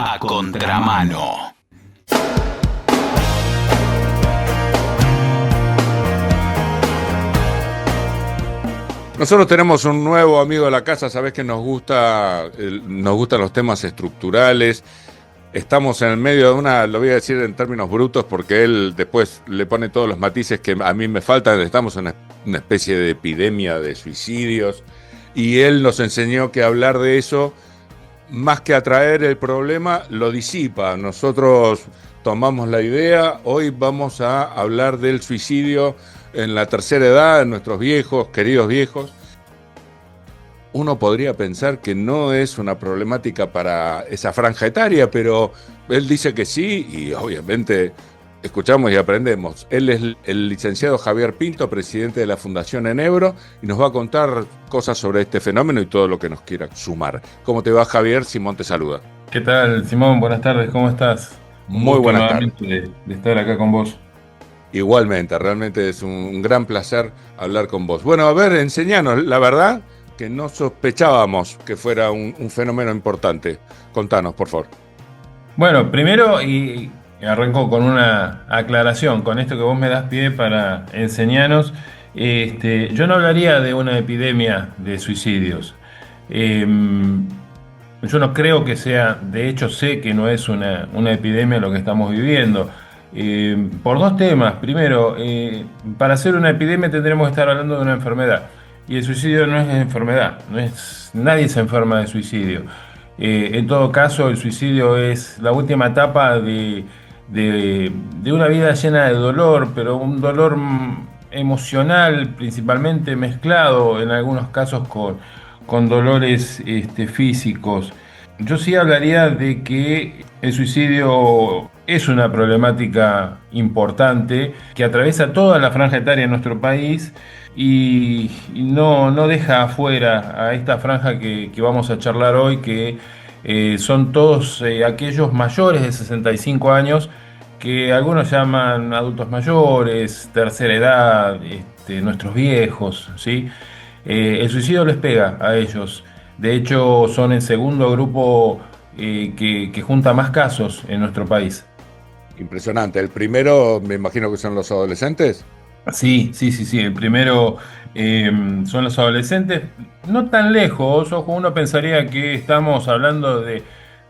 A Contramano. Nosotros tenemos un nuevo amigo de la casa, sabés que nos gustan los temas estructurales. Estamos en el medio de una, lo voy a decir en términos brutos porque él después le pone todos los matices que a mí me faltan. Estamos en una especie de epidemia de suicidios y él nos enseñó que hablar de eso, más que atraer el problema, lo disipa. Nosotros tomamos la idea, hoy vamos a hablar del suicidio en la tercera edad, en nuestros viejos, queridos viejos. Uno podría pensar que no es una problemática para esa franja etaria, pero él dice que sí, y obviamente escuchamos y aprendemos. Él es el licenciado Javier Pinto, presidente de la Fundación Enebro, y nos va a contar cosas sobre este fenómeno y todo lo que nos quiera sumar. ¿Cómo te va, Javier? Simón te saluda. ¿Qué tal, Simón? Buenas tardes, ¿cómo estás? Muy buenas tardes. De estar acá con vos. Igualmente, realmente es un gran placer hablar con vos. Bueno, a ver, enseñanos, la verdad que no sospechábamos que fuera un fenómeno importante. Contanos, por favor. Bueno, primero, y arranco con una aclaración, con esto que vos me das pie para enseñarnos. Yo no hablaría de una epidemia de suicidios. Yo no creo que sea, de hecho sé que no es una epidemia lo que estamos viviendo. Por dos temas. Primero, para hacer una epidemia tendremos que estar hablando de una enfermedad. Y el suicidio no es enfermedad, nadie se enferma de suicidio. En todo caso, el suicidio es la última etapa de una vida llena de dolor, pero un dolor emocional principalmente mezclado en algunos casos con dolores físicos. Yo sí hablaría de que el suicidio es una problemática importante que atraviesa toda la franja etaria de nuestro país y no deja afuera a esta franja que vamos a charlar hoy, que son todos aquellos mayores de 65 años, que algunos llaman adultos mayores, tercera edad, nuestros viejos, ¿sí? El suicidio les pega a ellos. De hecho, son el segundo grupo que junta más casos en nuestro país. Impresionante. El primero, me imagino que son los adolescentes. Sí. El primero son los adolescentes. No tan lejos, ojo, uno pensaría que estamos hablando de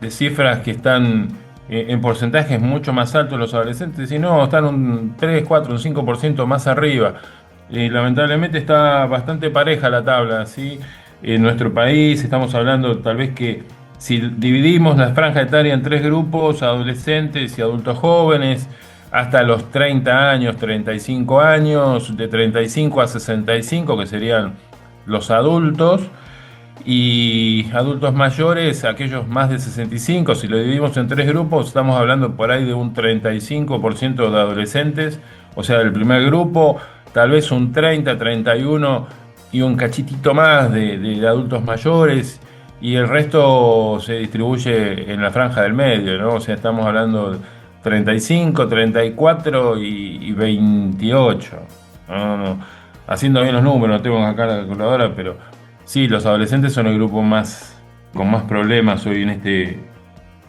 cifras que están en porcentajes mucho más altos los adolescentes, y no, están un 3, 4, un 5% más arriba. Lamentablemente está bastante pareja la tabla, ¿sí? En nuestro país estamos hablando tal vez que si dividimos la franja etaria en tres grupos, adolescentes y adultos jóvenes, hasta los 30 años, 35 años, de 35 a 65, que serían los adultos, y adultos mayores, aquellos más de 65, si lo dividimos en tres grupos, estamos hablando por ahí de un 35% de adolescentes, o sea, del primer grupo, tal vez un 30, 31 y un cachitito más de adultos mayores, y el resto se distribuye en la franja del medio, ¿no? O sea, estamos hablando de 35, 34 y 28. No. Haciendo bien los números, no tengo acá la calculadora, pero sí, los adolescentes son el grupo con más problemas hoy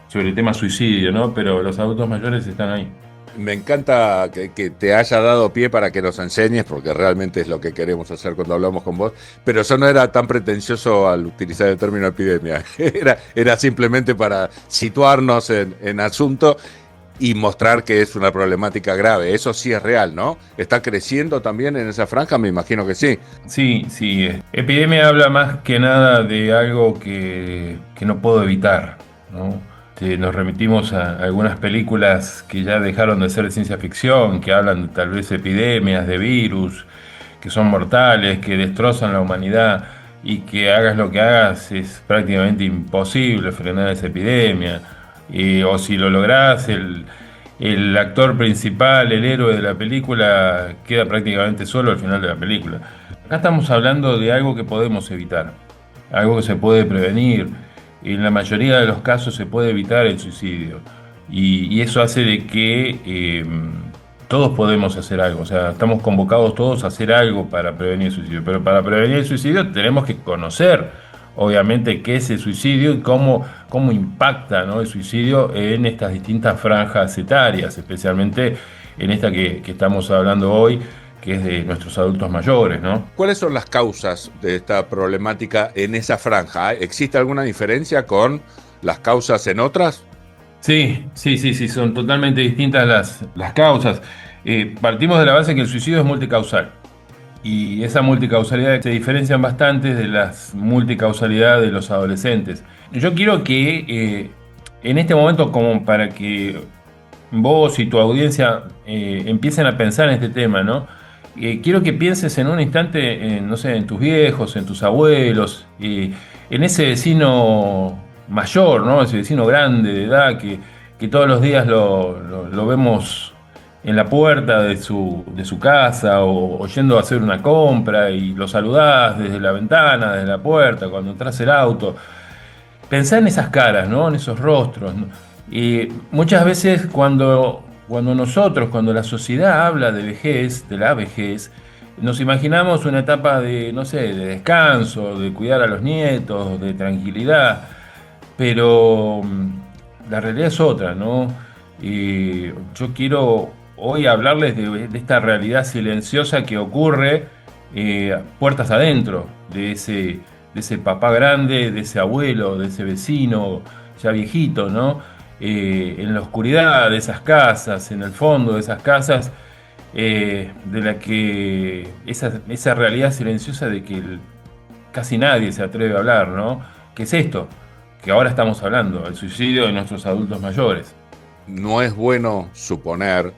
sobre el tema suicidio, ¿no? Pero los adultos mayores están ahí. Me encanta que te haya dado pie para que nos enseñes, porque realmente es lo que queremos hacer cuando hablamos con vos, pero eso no era tan pretencioso al utilizar el término epidemia, era simplemente para situarnos en asunto y mostrar que es una problemática grave. Eso sí es real, ¿no? ¿Está creciendo también en esa franja? Me imagino que sí. Sí. Epidemia habla más que nada de algo que no puedo evitar, ¿no? Nos remitimos a algunas películas que ya dejaron de ser de ciencia ficción, que hablan tal vez de epidemias, de virus, que son mortales, que destrozan la humanidad, y que hagas lo que hagas es prácticamente imposible frenar esa epidemia. O si lo lográs, el actor principal, el héroe de la película, queda prácticamente solo al final de la película. Acá estamos hablando de algo que podemos evitar, algo que se puede prevenir. En la mayoría de los casos se puede evitar el suicidio, y eso hace de que todos podemos hacer algo. O sea, estamos convocados todos a hacer algo para prevenir el suicidio, pero para prevenir el suicidio tenemos que conocer obviamente, qué es el suicidio y cómo impacta, ¿no?, el suicidio en estas distintas franjas etarias, especialmente en esta que estamos hablando hoy, que es de nuestros adultos mayores, ¿no? ¿Cuáles son las causas de esta problemática en esa franja? ¿Existe alguna diferencia con las causas en otras? Sí, sí, sí, sí, son totalmente distintas las causas. Partimos de la base que el suicidio es multicausal. Y esa multicausalidad se diferencian bastante de las multicausalidades de los adolescentes. Yo quiero que en este momento, como para que vos y tu audiencia empiecen a pensar en este tema, ¿no? Quiero que pienses en un instante, no sé, en tus viejos, en tus abuelos, en ese vecino mayor, ¿no? Ese vecino grande de edad que todos los días lo vemos en la puerta de su casa o yendo a hacer una compra y lo saludás desde la ventana, desde la puerta, cuando entras el auto. Pensá en esas caras, ¿no? En esos rostros, ¿no? Y muchas veces cuando la sociedad habla de vejez, de la vejez, nos imaginamos una etapa de, no sé, de descanso, de cuidar a los nietos, de tranquilidad, pero la realidad es otra, ¿no? Y yo quiero hoy hablarles de esta realidad silenciosa que ocurre puertas adentro de ese papá grande, de ese abuelo, de ese vecino ya viejito, ¿no? En la oscuridad de esas casas, en el fondo de esas casas, de la que esa realidad silenciosa de que casi nadie se atreve a hablar, ¿no? ¿Qué es esto? Que ahora estamos hablando, el suicidio de nuestros adultos mayores. No es bueno suponer,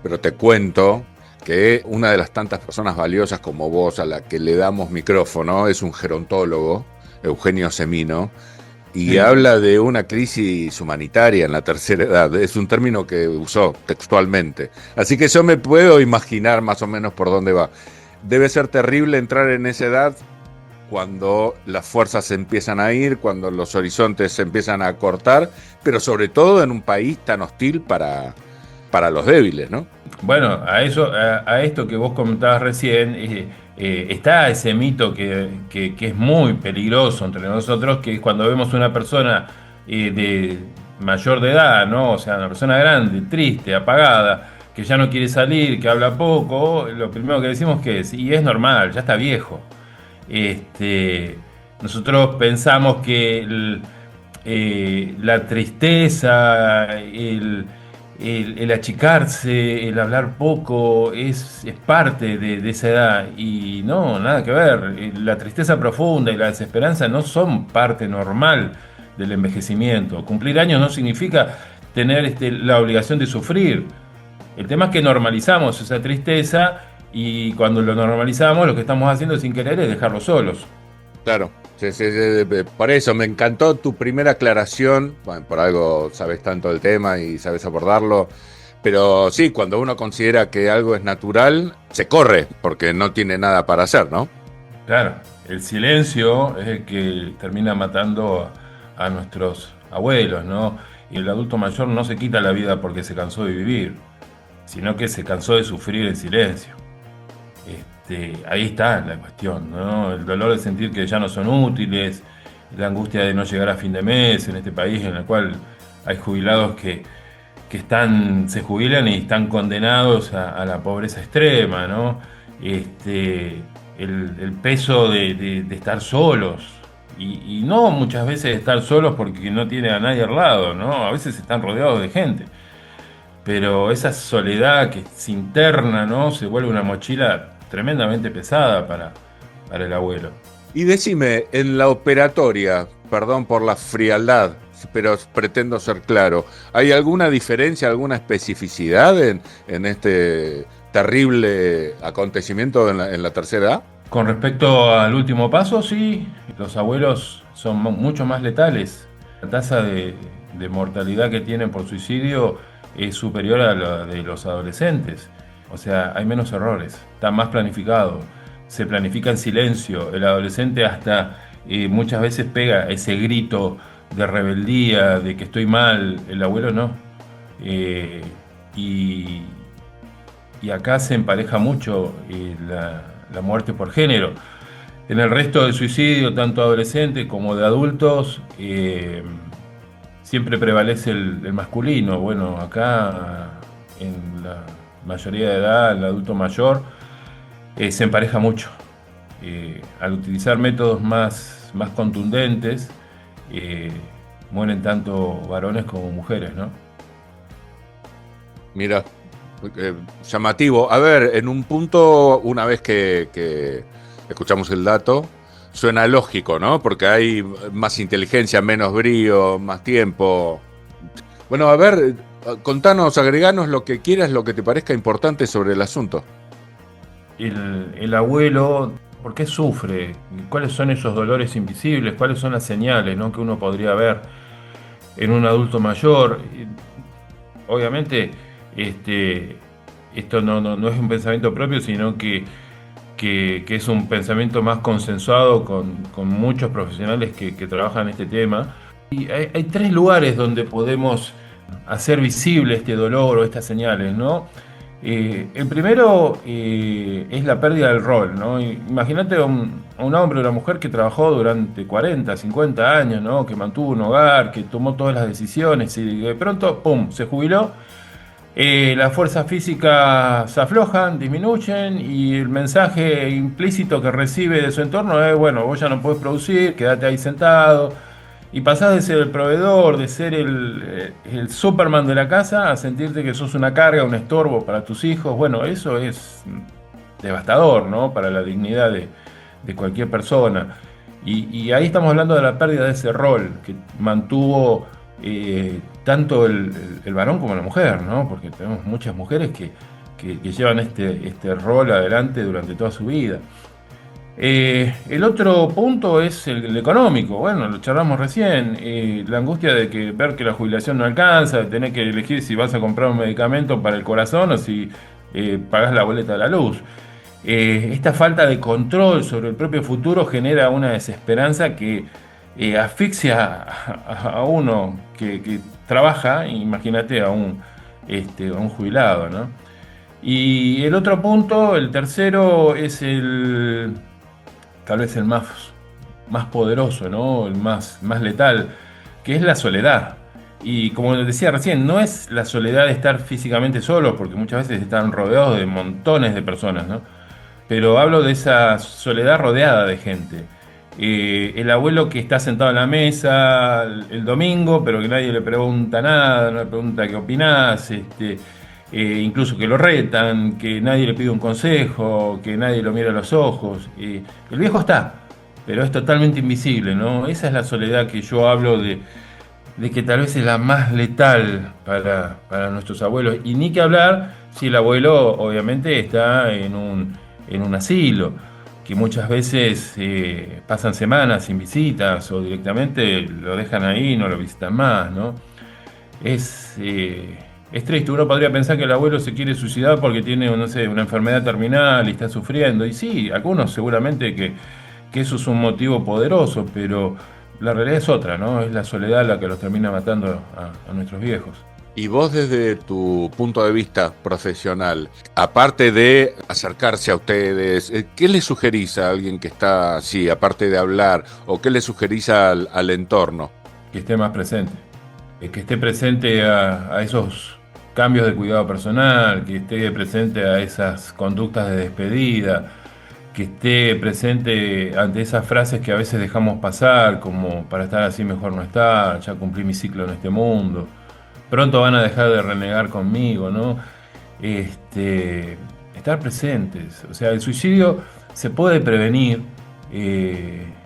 pero te cuento que una de las tantas personas valiosas como vos a la que le damos micrófono es un gerontólogo, Eugenio Semino, y Sí. habla de una crisis humanitaria en la tercera edad. Es un término que usó textualmente. Así que yo me puedo imaginar más o menos por dónde va. Debe ser terrible entrar en esa edad cuando las fuerzas se empiezan a ir, cuando los horizontes se empiezan a cortar, pero sobre todo en un país tan hostil para los débiles, ¿no? Bueno, a esto que vos comentabas recién, está ese mito que es muy peligroso entre nosotros, que es cuando vemos una persona de mayor de edad, ¿no? O sea, una persona grande, triste, apagada, que ya no quiere salir, que habla poco, lo primero que decimos que es, y es normal, ya está viejo. Este, Nosotros pensamos que la tristeza, el achicarse, el hablar poco, es parte de esa edad. Y no, nada que ver. La tristeza profunda y la desesperanza no son parte normal del envejecimiento. Cumplir años no significa tener la obligación de sufrir. El tema es que normalizamos esa tristeza y cuando lo normalizamos lo que estamos haciendo sin querer es dejarlos solos. Claro, sí, sí, sí, por eso me encantó tu primera aclaración. Bueno, por algo sabes tanto del tema y sabes abordarlo. Pero sí, cuando uno considera que algo es natural, se corre porque no tiene nada para hacer, ¿no? Claro, el silencio es el que termina matando a nuestros abuelos, ¿no? Y el adulto mayor no se quita la vida porque se cansó de vivir, sino que se cansó de sufrir en silencio. Ahí está la cuestión, ¿no? El dolor de sentir que ya no son útiles, la angustia de no llegar a fin de mes en este país en el cual hay jubilados se jubilan y están condenados a la pobreza extrema, ¿no? El peso de estar solos, y no muchas veces estar solos porque no tiene a nadie al lado, ¿no? A veces están rodeados de gente, pero esa soledad que se interna, ¿no? Se vuelve una mochila tremendamente pesada para el abuelo. Y decime, en la operatoria, perdón por la frialdad, pero pretendo ser claro, ¿hay alguna diferencia, alguna especificidad en este terrible acontecimiento en la tercera edad? Con respecto al último paso, sí, los abuelos son mucho más letales. La tasa de mortalidad que tienen por suicidio es superior a la de los adolescentes. O sea, hay menos errores, está más planificado, se planifica en silencio. El adolescente hasta muchas veces pega ese grito de rebeldía, de que estoy mal, el abuelo no. Eh, y, y acá se empareja mucho la muerte por género. En el resto del suicidio, tanto adolescentes como de adultos, siempre prevalece el masculino. Bueno, acá en la mayoría de edad, el adulto mayor, se empareja mucho. Al utilizar métodos más contundentes, eh, mueren tanto varones como mujeres, ¿no? Mira, llamativo. A ver, en un punto, una vez que escuchamos el dato, suena lógico, ¿no? Porque hay más inteligencia, menos brío, más tiempo. Bueno, a ver, contanos, agreganos lo que quieras, lo que te parezca importante sobre el asunto. El abuelo, ¿por qué sufre? ¿Cuáles son esos dolores invisibles? ¿Cuáles son las señales, ¿no?, que uno podría ver en un adulto mayor? Obviamente, esto no es un pensamiento propio, sino que es un pensamiento más consensuado con muchos profesionales que trabajan este tema. Y hay tres lugares donde podemos hacer visible este dolor o estas señales, ¿no? El primero es la pérdida del rol, ¿no? Imagínate a un hombre o una mujer que trabajó durante 40, 50 años, ¿no? Que mantuvo un hogar, que tomó todas las decisiones y de pronto, ¡pum!, se jubiló. Las fuerzas físicas se aflojan, disminuyen y el mensaje implícito que recibe de su entorno es, bueno, vos ya no podés producir, quédate ahí sentado. Y pasás de ser el proveedor, de ser el Superman de la casa, a sentirte que sos una carga, un estorbo para tus hijos. Bueno, eso es devastador, ¿no?, para la dignidad de cualquier persona. Y ahí estamos hablando de la pérdida de ese rol que mantuvo tanto el varón como la mujer, ¿no? Porque tenemos muchas mujeres que llevan este rol adelante durante toda su vida. El otro punto es el económico. Bueno, lo charlamos recién. La angustia de ver que la jubilación no alcanza, de tener que elegir si vas a comprar un medicamento para el corazón o si pagás la boleta de la luz. Esta falta de control sobre el propio futuro genera una desesperanza que asfixia a uno que trabaja. Imagínate a un jubilado, ¿no? Y el otro punto, el tercero, es tal vez el más poderoso, ¿no? El más letal, que es la soledad. Y como les decía recién, no es la soledad de estar físicamente solo, porque muchas veces están rodeados de montones de personas, ¿no? Pero hablo de esa soledad rodeada de gente. El abuelo que está sentado en la mesa el domingo, pero que nadie le pregunta nada, no le pregunta qué opinás, incluso que lo retan, que nadie le pide un consejo, que nadie lo mira a los ojos. El viejo está, pero es totalmente invisible, ¿no? Esa es la soledad que yo hablo de que tal vez es la más letal para nuestros abuelos. Y ni que hablar si el abuelo obviamente está en un asilo, que muchas veces pasan semanas sin visitas o directamente lo dejan ahí y no lo visitan más, ¿no? Es triste. Uno podría pensar que el abuelo se quiere suicidar porque tiene, no sé, una enfermedad terminal y está sufriendo. Y sí, algunos seguramente que eso es un motivo poderoso, pero la realidad es otra, ¿no? Es la soledad la que los termina matando a nuestros viejos. Y vos desde tu punto de vista profesional, aparte de acercarse a ustedes, ¿qué le sugerís a alguien que está así, aparte de hablar, o qué le sugerís al entorno? Que esté más presente. Que esté presente a esos cambios de cuidado personal, que esté presente a esas conductas de despedida, que esté presente ante esas frases que a veces dejamos pasar, como para estar así mejor no estar, ya cumplí mi ciclo en este mundo, pronto van a dejar de renegar conmigo, ¿no? Estar presentes. O sea, el suicidio se puede prevenir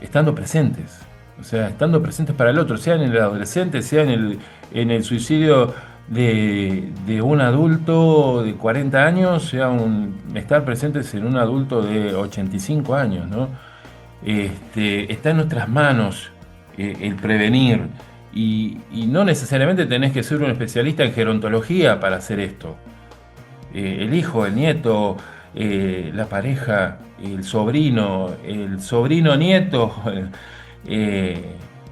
estando presentes. O sea, estando presentes para el otro, sea en el adolescente, sea en el suicidio de un adulto de 40 años, sea estar presentes en un adulto de 85 años, ¿no? Está en nuestras manos el prevenir y no necesariamente tenés que ser un especialista en gerontología para hacer esto. El hijo, el nieto, la pareja, el sobrino nieto,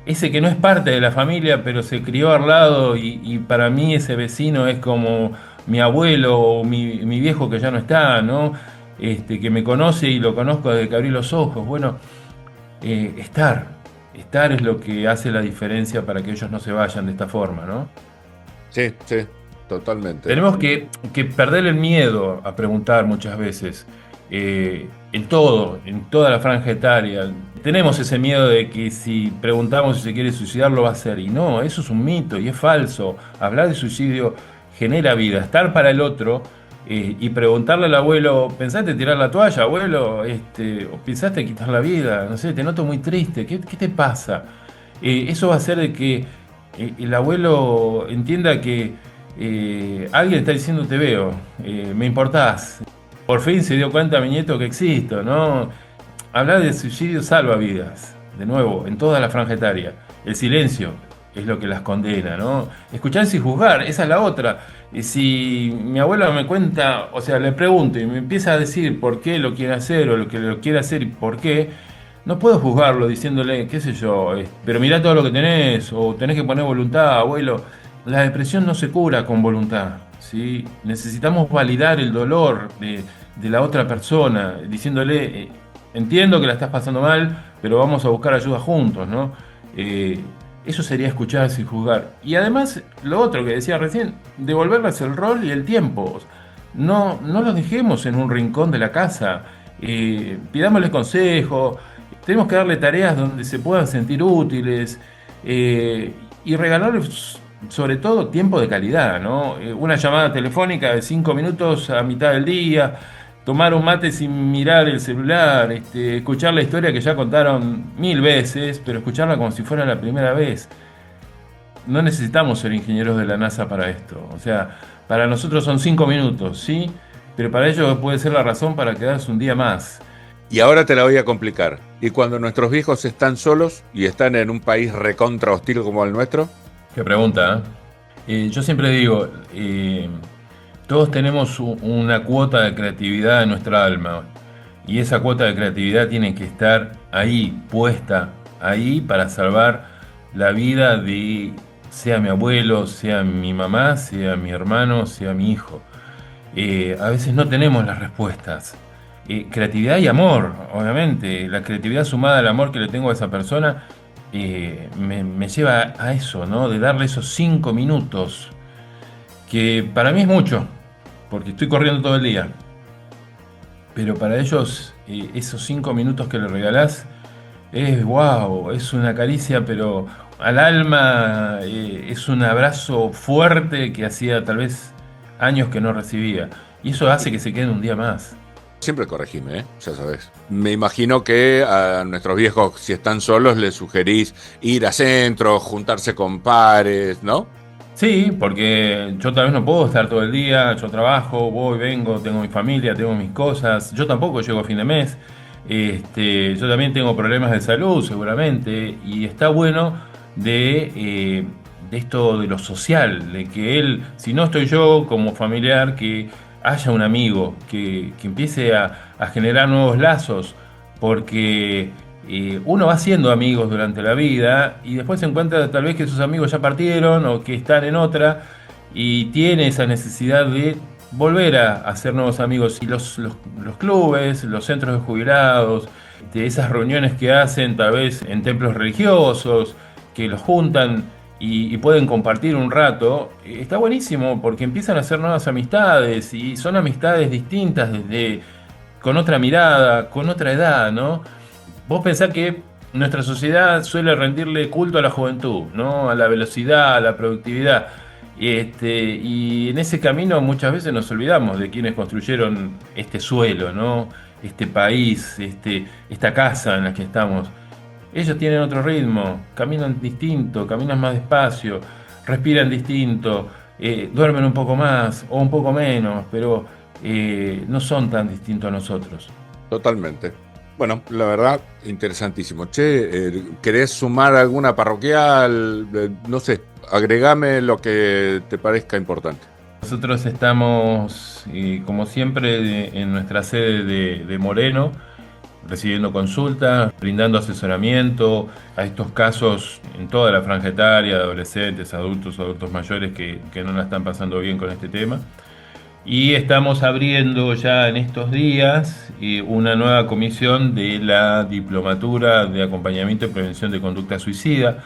ese que no es parte de la familia, pero se crió al lado y para mí ese vecino es como mi abuelo o mi viejo que ya no está, ¿no? que me conoce y lo conozco desde que abrí los ojos. Bueno, estar es lo que hace la diferencia para que ellos no se vayan de esta forma, ¿no? Sí, sí, totalmente. Tenemos que perder el miedo a preguntar muchas veces, en todo, en toda la franja etaria. Tenemos ese miedo de que si preguntamos si se quiere suicidar lo va a hacer. Y no, eso es un mito y es falso. Hablar de suicidio genera vida. Estar para el otro y preguntarle al abuelo, ¿pensaste tirar la toalla, abuelo? ¿O pensaste quitar la vida? No sé, te noto muy triste. ¿Qué te pasa? Eso va a hacer de que el abuelo entienda que alguien está diciendo te veo, me importás. Por fin se dio cuenta mi nieto que existo, ¿no? Hablar de suicidio salva vidas, de nuevo, en toda la franja etaria. El silencio es lo que las condena, ¿no? Escuchar sin juzgar, esa es la otra. Y si mi abuela me cuenta, o sea, le pregunto y me empieza a decir por qué lo quiere hacer o lo que lo quiere hacer y por qué, no puedo juzgarlo diciéndole, qué sé yo, pero mirá todo lo que tenés, o tenés que poner voluntad, abuelo. La depresión no se cura con voluntad, ¿sí? Necesitamos validar el dolor de la otra persona, diciéndole, entiendo que la estás pasando mal, pero vamos a buscar ayuda juntos, ¿no? Eh, Eso sería escuchar sin juzgar. Y además, lo otro que decía recién, devolverles el rol y el tiempo. No los dejemos en un rincón de la casa. Pidámosles consejo. Tenemos que darle tareas donde se puedan sentir útiles y regalarles sobre todo tiempo de calidad, ¿no? Una llamada telefónica de 5 minutos a mitad del día, tomar un mate sin mirar el celular, escuchar la historia que ya contaron 1000 veces, pero escucharla como si fuera la primera vez. No necesitamos ser ingenieros de la NASA para esto. O sea, para nosotros son 5 minutos, ¿sí? Pero para ellos puede ser la razón para quedarse un día más. Y ahora te la voy a complicar. ¿Y cuando nuestros viejos están solos y están en un país recontra hostil como el nuestro? Qué pregunta, ¿eh? Yo siempre digo, todos tenemos una cuota de creatividad en nuestra alma y esa cuota de creatividad tiene que estar ahí, puesta ahí para salvar la vida de sea mi abuelo, sea mi mamá, sea mi hermano, sea mi hijo. A veces no tenemos las respuestas. Creatividad y amor, obviamente. La creatividad sumada al amor que le tengo a esa persona me lleva a eso, ¿no? De darle esos 5 minutos, que para mí es mucho, porque estoy corriendo todo el día. Pero para ellos, esos 5 minutos que le regalás es wow, es una caricia, pero al alma, es un abrazo fuerte que hacía tal vez años que no recibía. Y eso hace que se quede un día más. Siempre corregime, ya sabes. Me imagino que a nuestros viejos, si están solos, les sugerís ir a centros, juntarse con pares, ¿no? Sí, porque yo tal vez no puedo estar todo el día, yo trabajo, voy, vengo, tengo mi familia, tengo mis cosas, yo tampoco llego a fin de mes, yo también tengo problemas de salud seguramente, y está bueno de esto de lo social, de que él, si no estoy yo como familiar, que haya un amigo, que empiece a generar nuevos lazos, porque uno va haciendo amigos durante la vida y después se encuentra tal vez que sus amigos ya partieron o que están en otra y tiene esa necesidad de volver a hacer nuevos amigos. Y los clubes, los centros de jubilados, de esas reuniones que hacen tal vez en templos religiosos, que los juntan y pueden compartir un rato, está buenísimo porque empiezan a hacer nuevas amistades y son amistades distintas con otra mirada, con otra edad, ¿no? Vos pensás que nuestra sociedad suele rendirle culto a la juventud, ¿no? A la velocidad, a la productividad. Y en ese camino muchas veces nos olvidamos de quienes construyeron este suelo, ¿no? Este país, esta casa en la que estamos. Ellos tienen otro ritmo, caminan distinto, caminan más despacio, respiran distinto, duermen un poco más o un poco menos, pero no son tan distintos a nosotros. Totalmente. Bueno, la verdad, interesantísimo. Che, ¿querés sumar alguna parroquial? No sé, agregame lo que te parezca importante. Nosotros estamos, como siempre, en nuestra sede de Moreno, recibiendo consultas, brindando asesoramiento a estos casos en toda la franja etaria, de adolescentes, adultos mayores que no la están pasando bien con este tema. Y estamos abriendo ya en estos días una nueva comisión de la Diplomatura de Acompañamiento y Prevención de Conducta Suicida,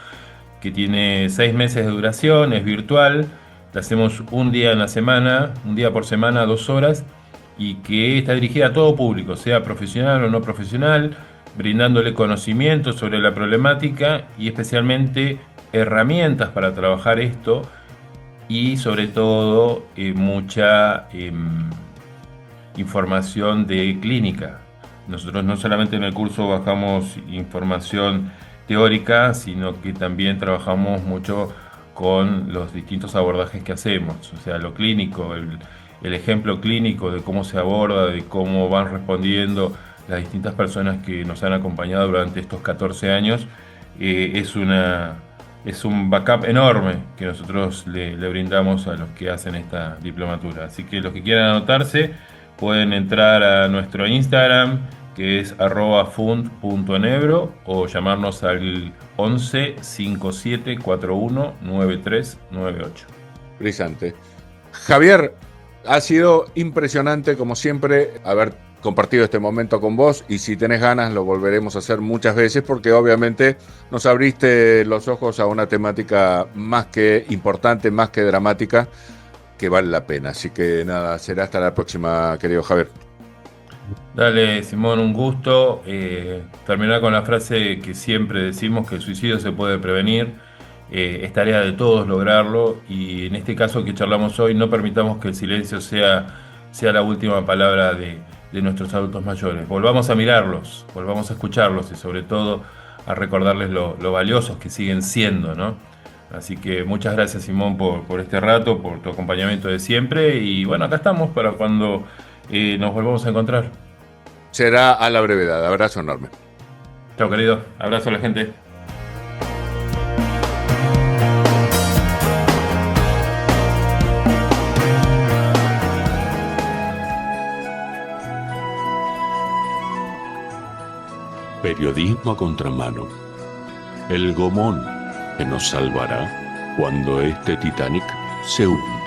que tiene 6 meses de duración, es virtual, la hacemos un día en la semana, un día por semana, 2 horas, y que está dirigida a todo público, sea profesional o no profesional, brindándole conocimiento sobre la problemática y especialmente herramientas para trabajar esto y sobre todo mucha información de clínica. Nosotros no solamente en el curso bajamos información teórica, sino que también trabajamos mucho con los distintos abordajes que hacemos, o sea, lo clínico, el ejemplo clínico de cómo se aborda, de cómo van respondiendo las distintas personas que nos han acompañado durante estos 14 años, es un backup enorme que nosotros le brindamos a los que hacen esta diplomatura. Así que los que quieran anotarse pueden entrar a nuestro Instagram, que es @fund.nebro, o llamarnos al 11 57 41 9398. Brillante. Javier, ha sido impresionante, como siempre, haber compartido este momento con vos, y si tenés ganas lo volveremos a hacer muchas veces, porque obviamente nos abriste los ojos a una temática más que importante, más que dramática, que vale la pena. Así que nada, será hasta la próxima, querido Javier. Dale, Simón, un gusto. Terminar con la frase que siempre decimos, que el suicidio se puede prevenir. Es tarea de todos lograrlo, y en este caso que charlamos hoy, no permitamos que el silencio sea la última palabra de nuestros adultos mayores. Volvamos a mirarlos, volvamos a escucharlos y sobre todo a recordarles lo valiosos que siguen siendo, ¿no? Así que muchas gracias, Simón, por este rato, por tu acompañamiento de siempre, y bueno, acá estamos para cuando nos volvamos a encontrar. Será a la brevedad. Abrazo enorme. Chao, querido. Abrazo a la gente. Periodismo a contramano. El gomón que nos salvará cuando este Titanic se hunda.